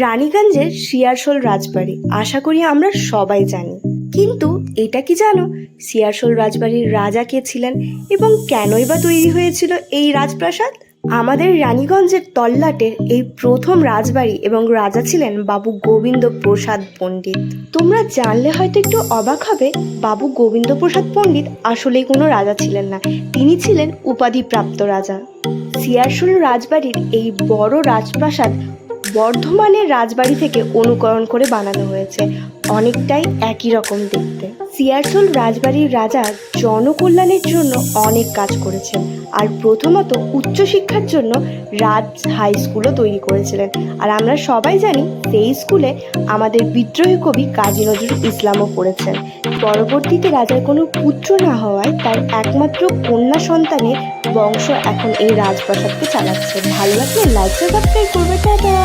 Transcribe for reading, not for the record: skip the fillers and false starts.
রানীগঞ্জের শিয়ারশোল রাজবাড়ি আশা করি আমরা সবাই জানি, কিন্তু এটা কি জানো শিয়ারশোল রাজবাড়ির রাজা কে ছিলেন এবং কেনই বা তৈরি হয়েছিল এই রাজপ্রাসাদ? আমাদের রানীগঞ্জের তল্লাটের এই প্রথম রাজবাড়ি এবং রাজা ছিলেন বাবু গোবিন্দ প্রসাদ পণ্ডিত। তোমরা জানলে হয়তো একটু অবাক হবে, বাবু গোবিন্দ প্রসাদ পণ্ডিত আসলেই কোনো রাজা ছিলেন না, তিনি ছিলেন উপাধিপ্রাপ্ত রাজা। শিয়ারশোল রাজবাড়ির এই বড় রাজপ্রাসাদ বর্ধমানের রাজবাড়ি থেকে অনুকরণ করে বানানো হয়েছে, অনেকটাই একই রকম দেখতে। শিয়ারশোল রাজবাড়ির রাজা জনকল্যাণের জন্য অনেক কাজ করেছেন, আর প্রথমত উচ্চশিক্ষার জন্য রাজ হাই স্কুলও তৈরি করেছিলেন। আর আমরা সবাই জানি সেই স্কুলে আমাদের বিদ্রোহী কবি কাজী নজরুল ইসলামও পড়েছেন। পরবর্তীতে রাজার কোনো পুত্র না হওয়ায় তার একমাত্র কন্যা সন্তানের বংশ এখন এই রাজপ্রাসাদকে চালাচ্ছে। ভালো লাগলে লাইক সাবস্ক্রাইব করবে। টাটা।